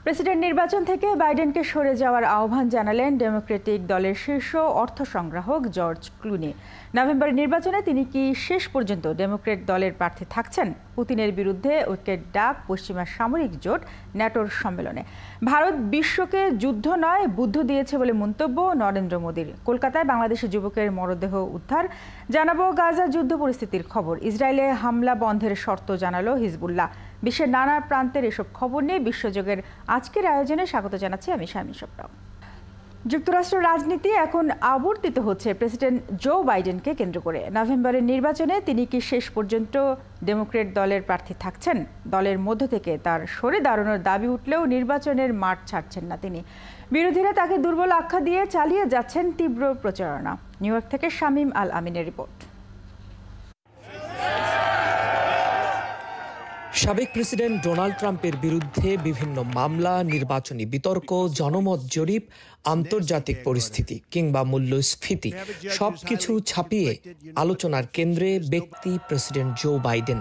President নির্বাচন থেকে বাইডেনকে সরে যাওয়ার আহ্বান জানালেন ডেমোক্রেটিক দলের শীর্ষ অর্থ সংগ্রাহক জর্জ ক্লুনি। নভেম্বরের নির্বাচনে তিনি কি শেষ পর্যন্ত ডেমোক্রেট দলের প্রার্থী থাকছেন? পুতিনের বিরুদ্ধে ঐক্যের ডাক পশ্চিমা সামরিক জোট ন্যাটোর সম্মেলনে। ভারত বিশ্বকে যুদ্ধ নয় বুদ্ধ দিয়েছে বলে মন্তব্য নরেন্দ্র মোদীর। কলকাতায় বাংলাদেশি যুবকের মরদেহ উদ্ধার। জানাবো গাজা যুদ্ধ পরিস্থিতির খবর। ইসরায়েলে হামলা বন্ধের শর্ত জানালো হিজবুল্লাহ। বিশ্বের নানা প্রান্তের এসব খবর নিয়ে বিশ্বযোগের আজকের আয়োজনে স্বাগত জানাচ্ছি আমি শামিন সপ্রাও। যুক্তরাষ্ট্র রাজনীতি এখন আবর্তিত হচ্ছে প্রেসিডেন্ট জো বাইডেনকে কেন্দ্র করে। নভেম্বরের নির্বাচনে তিনি কি শেষ পর্যন্ত ডেমোক্রেট দলের প্রার্থী থাকছেন? দলের মধ্য থেকে তার সরে দাঁড়ানোর দাবি উঠলেও নির্বাচনের মাঠ ছাড়ছেন না তিনি। বিরোধীরা তাকে দুর্বল আখ্যা দিয়ে চালিয়ে যাচ্ছেন তীব্র প্রচারণা। নিউ ইয়র্ক থেকে শামীম আল আমিনের রিপোর্ট। সাবেক প্রেসিডেন্ট ডোনাল্ড ট্রাম্পের বিরুদ্ধে বিভিন্ন মামলা, নির্বাচনী বিতর্ক, জনমত জরিপ, আন্তর্জাতিক পরিস্থিতি কিংবা মূল্যস্ফীতি সবকিছু ছাপিয়ে আলোচনার কেন্দ্রে ব্যক্তি প্রেসিডেন্ট জো বাইডেন।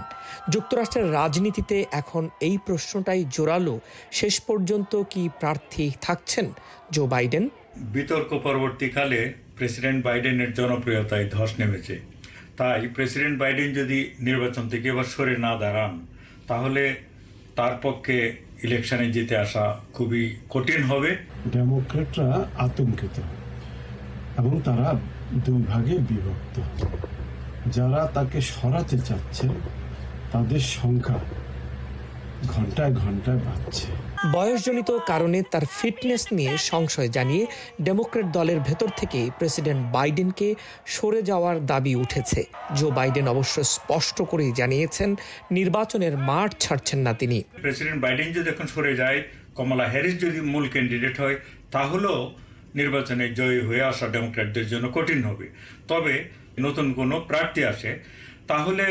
যুক্তরাষ্ট্রের রাজনীতিতে এখন এই প্রশ্নটাই জোরালো, শেষ পর্যন্ত কি প্রার্থী থাকছেন জো বাইডেন? বিতর্ক পরবর্তীকালে প্রেসিডেন্ট বাইডেনের জনপ্রিয়তায় ধস নেমেছে। তাই প্রেসিডেন্ট বাইডেন যদি নির্বাচন থেকে এবার সরে না দাঁড়ান, তাহলে তার পক্ষে ইলেকশনে জিতে আসা খুবই কঠিন হবে। ডেমোক্রেটরা আতঙ্কিত এবং তারা দুই ভাগে বিভক্ত। যারা তাকে সরাতে চাচ্ছেন তাদের সংখ্যা ঘন্টায় ঘন্টায় বাড়ছে। বয়সজনিত কারণে তার ফিটনেস নিয়ে সংশয় জানিয়ে ডেমোক্রেট দলের ভেতর থেকে প্রেসিডেন্ট বাইডেনকে সরে যাওয়ার দাবি উঠেছে। জো বাইডেন অবশ্য স্পষ্ট করেই জানিয়েছেন নির্বাচনের মাঠ ছাড়ছেন না তিনি। প্রেসিডেন্ট বাইডেন যদি এখন সরে যায়, কমলা হ্যারিস যদি মূল ক্যান্ডিডেট হয়, তাহলেও নির্বাচনে জয়ী হয়ে আসা ডেমোক্র্যাটদের জন্য কঠিন হবে। তবে নতুন কোনো প্রার্থী আসে, তাহলে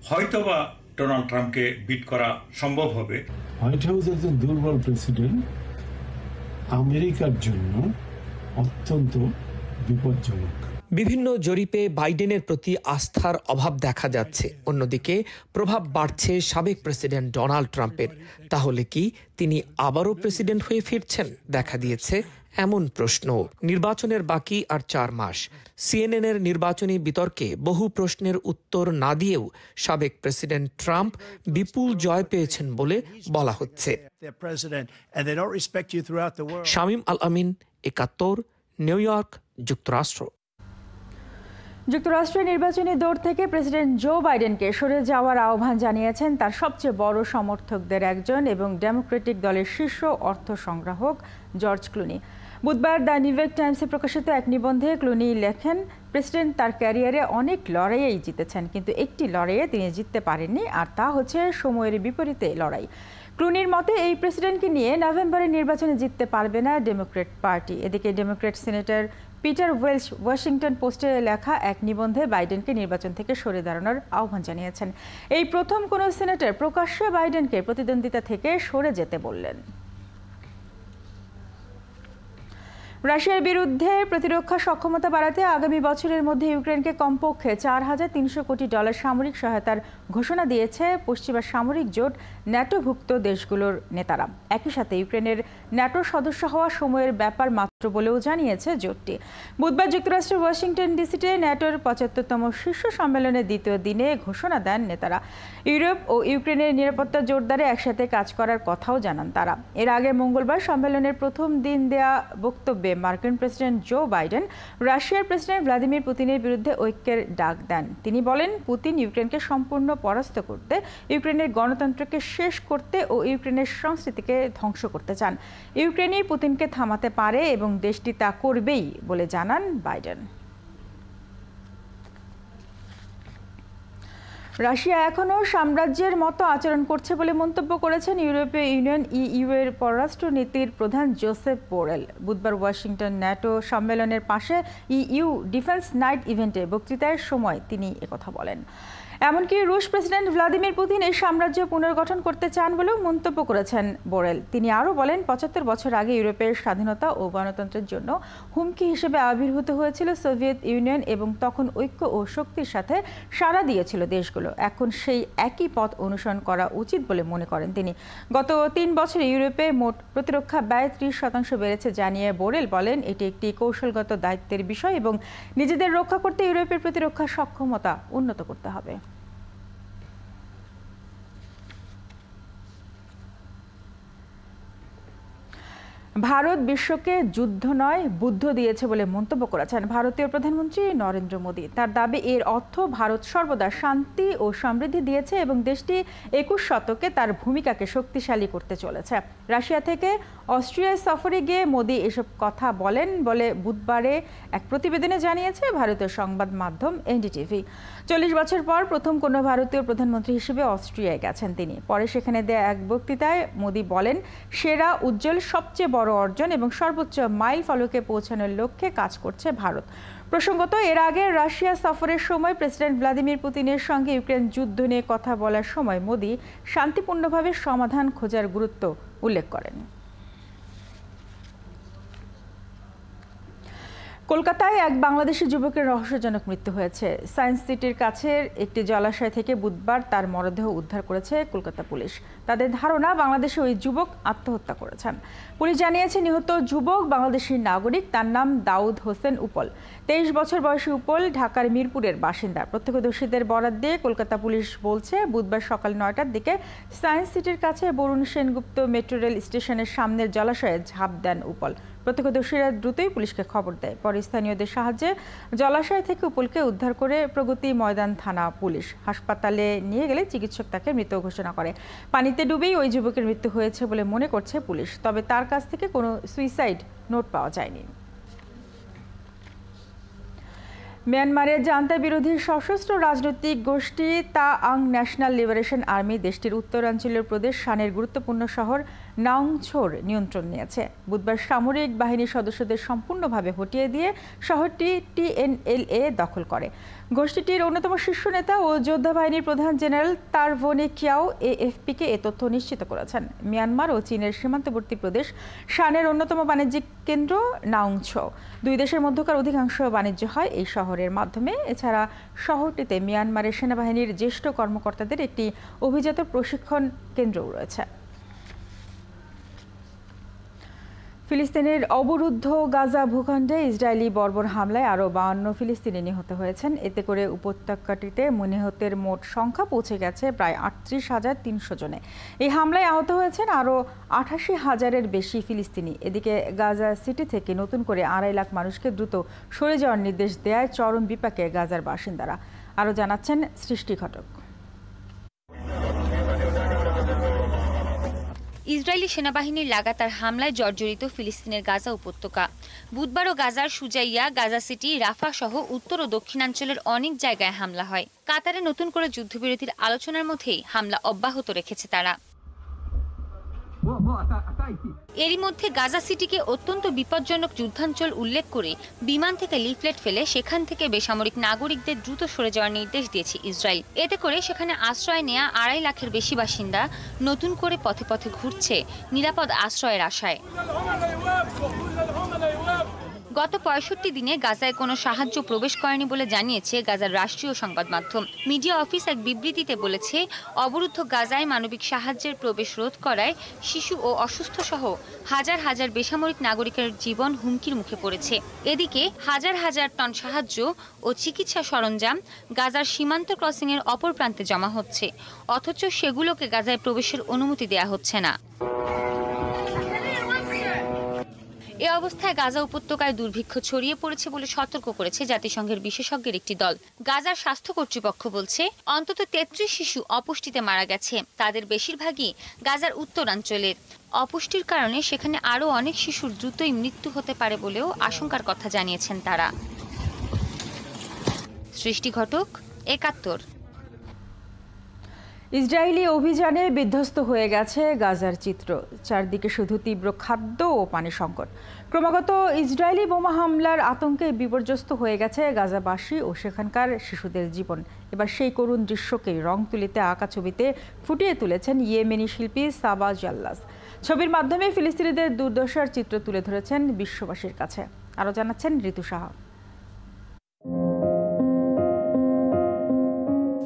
হয়তোবা ডোনাল্ড ট্রাম্পকে বিট করা সম্ভব হবে। হোয়াইট হাউস একজন দুর্বল প্রেসিডেন্ট আমেরিকার জন্য অত্যন্ত বিপজ্জনক। বিভিন্ন জরিপে বাইডেনের প্রতি আস্থার অভাব দেখা যাচ্ছে। অন্যদিকে প্রভাব বাড়ছে সাবেক প্রেসিডেন্ট ডোনাল্ড ট্রাম্পের। তাহলে কি তিনি আবারও প্রেসিডেন্ট হয়ে ফিরছেন? দেখা দিয়েছে এমন প্রশ্ন। নির্বাচনের বাকি আর 4 মাস। সিএনএনের নির্বাচনী বিতর্কে বহু প্রশ্নের উত্তর না দিয়েও সাবেক প্রেসিডেন্ট ট্রাম্প বিপুল জয় পেয়েছেন বলে বলা হচ্ছে। শামীম আল আমিন, 71, নিউ ইয়র্ক, যুক্তরাষ্ট্র। যুক্তরাষ্ট্রের নির্বাচনী দৌড় থেকে প্রেসিডেন্ট জো বাইডেনকে সরে যাওয়ার আহ্বান জানিয়েছেন তার সবচেয়ে বড় সমর্থকদের একজন এবং ডেমোক্রেটিক দলের শীর্ষ অর্থ সংগ্রাহক জর্জ ক্লুনি। বুধবার দ্য নিউ ইয়র্ক টাইমসে প্রকাশিত এক নিবন্ধে ক্লুনি লেখেন, প্রেসিডেন্ট তার ক্যারিয়ারে অনেক লড়াইয়েই জিতেছেন, কিন্তু একটি লড়াইয়ে তিনি জিততে পারেননি, আর তা হচ্ছে সময়ের বিপরীতে লড়াই। ক্লুনির মতে এই প্রেসিডেন্টকে নিয়ে নভেম্বরের নির্বাচনে জিততে পারবে না ডেমোক্রেট পার্টি। এদিকে Democrat senator Peter Welch Washington পোস্টে লেখা এক নিবন্ধে বাইডেনকে নির্বাচন থেকে সরে দাঁড়ানোর আহ্বান জানিয়েছেন। এই প্রথম কোনো সিনেটর প্রকাশ্যে বাইডেনকে প্রতিদ্বন্দ্বিতা থেকে সরে যেতে বললেন। রাশিয়ার বিরুদ্ধে প্রতিরক্ষা সক্ষমতা বাড়াতে আগামী বছরের মধ্যে ইউক্রেনকে কমপক্ষে $4,300 কোটি সামরিক সহায়তার ঘোষণা দিয়েছে পশ্চিমা সামরিক জোট ন্যাটোভুক্ত দেশগুলোর নেতারা। একই সাথে ইউক্রেনের ন্যাটোর সদস্য হওয়া সময়ের ব্যাপার মাত্র বলেও জানিয়েছে জোটটি। বুধবার যুক্তরাষ্ট্রের ওয়াশিংটন ডিসিতে ন্যাটোর 75তম শীর্ষ সম্মেলনের দ্বিতীয় দিনে ঘোষণা দেন নেতারা। ইউরোপ ও ইউক্রেনের নিরাপত্তা জোরদারে একসাথে কাজ করার কথাও জানান তারা। এর আগে মঙ্গলবার সম্মেলনের প্রথম দিন দেয়া বক্তব্যে মার্কিন প্রেসিডেন্ট জো বাইডেন রাশিয়ার প্রেসিডেন্ট ভ্লাদিমির পুতিনের বিরুদ্ধে ঐক্যের ডাক দেন। তিনি বলেন, পুতিন ইউক্রেনকে সম্পূর্ণ পরাস্ত করতে, ইউক্রেনের গণতন্ত্রকে শেষ করতে ও ইউক্রেনের সংস্কৃতিকে ধ্বংস করতে চান। ইউক্রেনই পুতিনকে থামাতে পারে এবং দেশটি তা করবেই বলে জানান বাইডেন। রাশিয়া এখনও সাম্রাজ্যের মতো আচরণ করছে বলে মন্তব্য করেছেন ইউরোপীয় ইউনিয়ন ইইউ এর পররাষ্ট্র নীতির প্রধান জোসেফ বোরেল। বুধবার ওয়াশিংটন ন্যাটো সম্মেলনের পাশে ইইউ ডিফেন্স নাইট ইভেন্টে বক্তৃতার সময় তিনি একথা বলেন। এমনকি রুশ প্রেসিডেন্ট ভ্লাদিমির পুতিন এই সাম্রাজ্য পুনর্গঠন করতে চান বলেও মন্তব্য করেছেন বোরেল। তিনি আরও বলেন, ৭৫ বছর আগে ইউরোপের স্বাধীনতা ও গণতন্ত্রের জন্য হুমকি হিসেবে আবির্ভূত হয়েছিল সোভিয়েত ইউনিয়ন এবং তখন ঐক্য ও শক্তির সাথে সাড়া দিয়েছিল দেশগুলো। এখন সেই একই পথ অনুসরণ করা উচিত বলে মনে করেন তিনি। গত ৩ বছরে ইউরোপে মোট প্রতিরক্ষা ব্যয় ৩০% বেড়েছে জানিয়ে বোরেল বলেন, এটি একটি কৌশলগত দায়িত্বের বিষয় এবং নিজেদের রক্ষা করতে ইউরোপের প্রতিরক্ষা সক্ষমতা উন্নত করতে হবে। ভারত বিশ্বকে যুদ্ধ নয় বুদ্ধ দিয়েছে বলে মন্তব্য করেছেন ভারতীয় প্রধানমন্ত্রী নরেন্দ্র মোদী। তার দাবি, এর অর্থ ভারত সর্বদা শান্তি ও সমৃদ্ধি দিয়েছে এবং দেশটি ২১ শতকে তার ভূমিকাকে শক্তিশালী করতে চলেছে। রাশিয়া থেকে অস্ট্রিয়ায় সফরে গিয়ে মোদী এসব কথা বলেন বলে বুধবারে এক প্রতিবেদনে জানিয়েছে ভারতীয় সংবাদ মাধ্যম এনডিটিভি। ৪০ বছর পর প্রথম কোনো ভারতীয় প্রধানমন্ত্রী হিসেবে অস্ট্রিয়ায় গেছেন তিনি। পরে সেখানে দেয়া এক বক্তৃতায় মোদী বলেন, সেরা, উজ্জ্বল, সবচেয়ে বড় অর্জন এবং সর্বোচ্চ মাইল ফলকে পৌঁছানোর লক্ষ্যে কাজ করছে ভারত। প্রসঙ্গত, এর আগে রাশিয়া সফরের সময় প্রেসিডেন্ট ভ্লাদিমির পুতিনের সঙ্গে ইউক্রেন যুদ্ধ নিয়ে কথা বলার সময় মোদী শান্তিপূর্ণভাবে সমাধান খোঁজার গুরুত্ব উল্লেখ করেন। কলকাতায় এক বাংলাদেশি যুবকের রহস্যজনক মৃত্যু হয়েছে। সায়েন্স সিটির কাছের একটি জলাশয় থেকে বুধবার তার মরদেহ উদ্ধার করেছে কলকাতা পুলিশ। তাদের ধারণা, বাংলাদেশে ওই যুবক আত্মহত্যা করেছেন। পুলিশ জানিয়েছে, নিহত যুবক বাংলাদেশি নাগরিক। তার নাম দাউদ হোসেন উপল। 23 বছর বয়সী উপল ঢাকার মিরপুরের বাসিন্দা। প্রত্যক্ষদর্শীদের বরাত দিয়ে কলকাতা পুলিশ বলছে, বুধবার সকাল 9টার দিকে সায়েন্স সিটির কাছে বরুণ সেনগুপ্ত মেট্রো রেল স্টেশনের সামনের জলাশয়ে ঝাঁপ দেন উপল। প্রত্যক্ষদর্শীরা দ্রুতই পুলিশকে খবর দেয়। পরে স্থানীয়দের সাহায্যে জলাশয় থেকে উপলকে উদ্ধার করে প্রগতি ময়দান থানা পুলিশ। হাসপাতালে নিয়ে গেলে চিকিৎসক তাকে মৃত ঘোষণা করে। পানিতে ডুবেই ওই যুবকের মৃত্যু হয়েছে বলে মনে করছে পুলিশ। তবে তার কাছ থেকে কোনো সুইসাইড নোট পাওয়া যায়নি। মিয়ানমারের জান্তা বিরোধী সশস্ত্র রাজনৈতিক গোষ্ঠী তা আং ন্যাশনাল লিবারেশন আর্মি দেশটির উত্তরাঞ্চলীয় প্রদেশ শানের গুরুত্বপূর্ণ শহর নাওংছোর নিয়ন্ত্রণ নিয়েছে। বুধবার সামরিক বাহিনীর সদস্যদের সম্পূর্ণভাবে হটিয়ে দিয়ে শহরটি টিএনএলএ দখল করে। গোষ্ঠীটির অন্যতম শীর্ষ নেতা ও যোদ্ধা বাহিনীর প্রধান জেনারেল তারভনে কিয়াও এএফপিকে এ তথ্য নিশ্চিত করেছেন। মিয়ানমার ও চীনের সীমান্তবর্তী প্রদেশ শানের অন্যতম বাণিজ্যিক কেন্দ্র নাওংছো। দুই দেশের মধ্যকার অধিকাংশ বাণিজ্য হয় এই শহরের মাধ্যমে। এছাড়া শহরটিতে মিয়ানমারের সেনাবাহিনীর জ্যেষ্ঠ কর্মকর্তাদের একটি অভিজাত প্রশিক্ষণ কেন্দ্রও রয়েছে। ফিলিস্তিনের অবরুদ্ধ গাজা ভূখণ্ডে ইসরায়েলি বর্বর হামলায় আরও 52 ফিলিস্তিনি নিহত হয়েছেন। এতে করে উপত্যকাটিতে নিহতের মোট সংখ্যা পৌঁছে গেছে প্রায় ৩৮,৩০০ জনে। এই হামলায় আহত হয়েছেন আরও ৮৮,০০০-এর বেশি ফিলিস্তিনি। এদিকে গাজা সিটি থেকে নতুন করে ২.৫ লাখ মানুষকে দ্রুত সরে যাওয়ার নির্দেশ দেয় চরম বিপাকে গাজার বাসিন্দারা। আরও জানাচ্ছেন সৃষ্টি ঘটক। ইসরায়েলি সেনাবাহিনীর লাগাতার হামলায় জর্জরিত ফিলিস্তিনের গাজা উপত্যকা। বুধবারও গাজার সুজাইয়া, গাজা সিটি, রাফা সহ উত্তর ও দক্ষিণাঞ্চলের অনেক জায়গায় হামলা হয়। কাতারে নতুন করে যুদ্ধবিরতির আলোচনার মধ্যেই হামলা অব্যাহত রেখেছে তারা। এরই মধ্যে গাজা সিটিকে অত্যন্ত বিপজ্জনক যুদ্ধাঞ্চল উল্লেখ করে বিমান থেকে লিফলেট ফেলে সেখান থেকে বেসামরিক নাগরিকদের দ্রুত সরে যাওয়ার নির্দেশ দিয়েছে ইসরায়েল। এতে করে সেখানে আশ্রয় নেয়া ২.৫ লাখের বেশি বাসিন্দা নতুন করে পথে পথে ঘুরছে নিরাপদ আশ্রয়ের আশায়। গত ৬৫ দিনে গাজায় কোনো সাহায্য প্রবেশ করেনি বলে জানিয়েছে গাজার রাষ্ট্রীয় সংবাদ মাধ্যম। মিডিয়া অফিস এক বিবৃতিতে বলেছে, অবরুদ্ধ গাজায় মানবিক সাহায্যের প্রবেশ রোধ করায় শিশু ও অসুস্থ সহ হাজার হাজার বেসামরিক নাগরিকের জীবন হুমকির মুখে পড়েছে। এদিকে হাজার হাজার টন সাহায্য ও চিকিৎসা সরঞ্জাম গাজার সীমান্ত ক্রসিংয়ের অপর প্রান্তে জমা হচ্ছে, অথচ সেগুলোকে গাজায় প্রবেশের অনুমতি দেয়া হচ্ছে না। এ অবস্থায় গাজা উপত্যকায় দুর্ভিক্ষ ছড়িয়ে পড়েছে বলে সতর্ক করেছে জাতিসংঘের বিশেষজ্ঞের একটি দল। গাজার স্বাস্থ্য কর্তৃপক্ষ বলছে, অন্তত ৩৩ শিশু অপুষ্টিতে মারা গেছে। তাদের বেশিরভাগই গাজার উত্তরাঞ্চলের। অপুষ্টির কারণে সেখানে আরও অনেক শিশুর দ্রুতই মৃত্যু হতে পারে বলেও আশঙ্কার কথা জানিয়েছেন তারা। সৃষ্টি ঘটক, ৭১। ইসরায়েলি অভিযানে বিধ্বস্ত হয়ে গেছে গাজার চিত্র। চারদিকে শুধু তীব্র খাদ্য ও পানি সংকট। ক্রমাগত ইসরায়েলি বোমা হামলার আতঙ্কে বিপর্যস্ত হয়ে গেছে গাজাবাসী ও সেখানকার শিশুদের জীবন। এবার সেই করুণ দৃশ্যকে রং তুলিতে আঁকা ছবিতে ফুটিয়ে তুলেছেন ইয়েমেনি শিল্পী সাবা জাল্লাস। ছবির মাধ্যমে ফিলিস্তিনিদের দুর্দশার চিত্র তুলে ধরেছেন বিশ্ববাসীর কাছে। আরও জানাচ্ছেন ঋতু সাহা।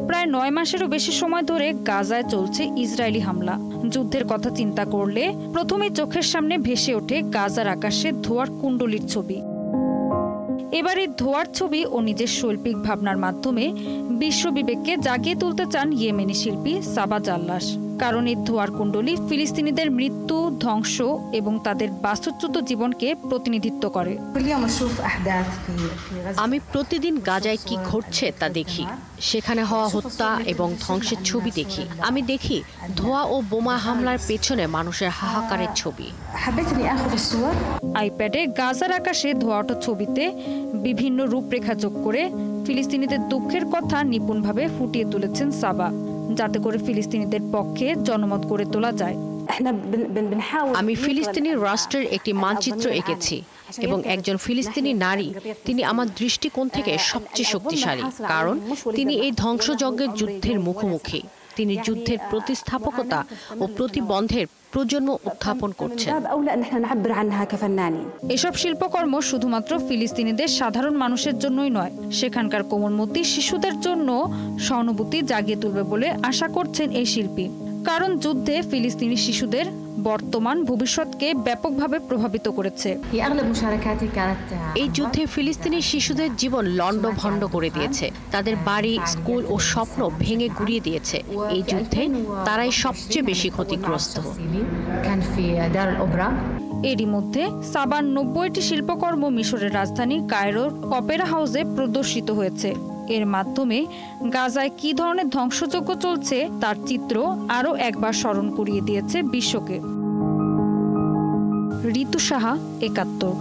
প্রায় 9 মাসেরও বেশি সময় ধরে গাজায় চলছে ইসরায়েলি হামলা। যুদ্ধের কথা চিন্তা করলে প্রথমেই চোখের সামনে ভেসে ওঠে গাজার আকাশে ধোঁয়ার কুণ্ডলীর ছবি। এবার এই ধোঁয়ার ছবি ও নিজের শৈল্পিক ভাবনার মাধ্যমে বিশ্ববিবেককে জাগিয়ে তুলতে চান ইয়েমেনি শিল্পী সাবা জাল্লাস। কারণ এই ধোঁয়ার কুণ্ডলী ফিলিস্তিনিদের মৃত্যু, ধ্বংস এবং তাদের বাস্তুচ্যুত জীবনকে প্রতিনিধিত্ব করে। আমি প্রতিদিন গাজায় কি ঘটছে তা দেখি। সেখানে হওয়া হত্যা এবং ধ্বংসের ছবি দেখি। আমি দেখি ধোঁয়া ও বোমা হামলার পেছনে মানুষের হাহাকারের ছবি। আইপ্যাডে গাজার আকাশে ধোঁয়া ওঠা ছবিতে বিভিন্ন রূপরেখা যোগ করে ফিলিস্তিনিদের দুঃখের কথা নিপুণভাবে ফুটিয়ে তুলেছেন সাবা, যাতে করে ফিলিস্তিনিদের পক্ষে জনমত গড়ে তোলা যায়। আমি ফিলিস্তিনি রাষ্ট্রের একটি মানচিত্র এঁকেছি এবং একজন ফিলিস্তিনি নারী, তিনি আমার দৃষ্টিকোণ থেকে সবচেয়ে শক্তিশালী, কারণ তিনি এই ধ্বংসযজ্ঞের যুদ্ধের মুখোমুখি। তিনি যুদ্ধের প্রতিস্থাপকতা ও প্রতিবন্ধের প্রজন্ম উত্থাপন করছেন। এসব শিল্পকর্ম শুধুমাত্র ফিলিস্তিনিদের সাধারণ মানুষের জন্যই নয়, সেখানকার কোমলমতি শিশুদের জন্য সহানুভূতি জাগিয়ে তুলবে বলে আশা করছেন এই শিল্পী। কারণ যুদ্ধে ফিলিস্তিনি শিশুদের বর্তমান ভবিষ্যৎকে ব্যাপকভাবে প্রভাবিত করেছে। এই যুদ্ধে ফিলিস্তিনি শিশুদের জীবন লণ্ডভণ্ড করে দিয়েছে, তাদের বাড়ি, স্কুল ও স্বপ্ন ভেঙে গুড়িয়ে দিয়েছে। এই যুদ্ধে তারাই সবচেয়ে বেশি ক্ষতিগ্রস্ত। এরই মধ্যে সাবার 90টি শিল্পকর্ম মিশরের রাজধানী কায়রোর অপেরা হাউসে প্রদর্শিত হয়েছে। এর মাধ্যমে গাজায় কি ধরনের ধ্বংসযজ্ঞ চলছে তার চিত্র আরও একবার স্মরণ করিয়ে দিয়েছে বিশ্বকে। ঋতু সাহা, ৭১।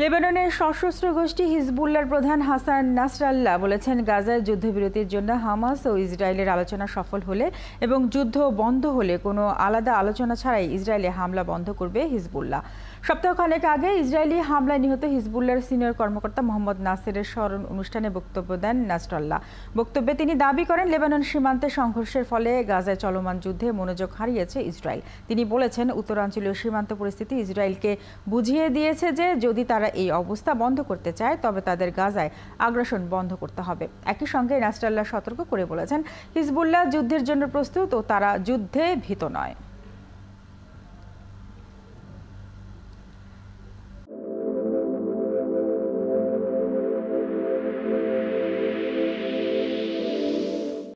লেবাননের সশস্ত্র গোষ্ঠী হিজবুল্লাহর প্রধান হাসান নাসরাল্লাহ বলেছেন, গাজায় যুদ্ধবিরতির জন্য হামাস ও ইসরায়েলের আলোচনা সফল হলে এবং যুদ্ধ বন্ধ হলে কোনো আলাদা আলোচনা ছাড়াই ইসরায়েলে হামলা বন্ধ করবে হিজবুল্লাহ। সপ্তাহখানেক আগে ইসরায়েলি হামলায় নিহত হিজবুল্লাহর সিনিয়র কর্মকর্তা মোহাম্মদ নাসেরের স্মরণ অনুষ্ঠানে বক্তব্য দেন নাসরাল্লাহ। বক্তব্যে তিনি দাবি করেন, লেবানন সীমান্তে সংঘর্ষের ফলে গাজায় চলমান যুদ্ধে মনোযোগ হারিয়েছে ইসরায়েল। তিনি বলেছেন, উত্তরাঞ্চলীয় সীমান্ত পরিস্থিতি ইসরায়েলকে বুঝিয়ে দিয়েছে যে যদি তারা এই অবস্থা বন্ধ করতে চায় তবে তাদের গাজায় আগ্রাসন বন্ধ করতে হবে। একই সঙ্গে নাসরাল্লাহ সতর্ক করে বলেছেন, হিজবুল্লাহ যুদ্ধের জন্য প্রস্তুত ও তারা যুদ্ধে ভীত নয়।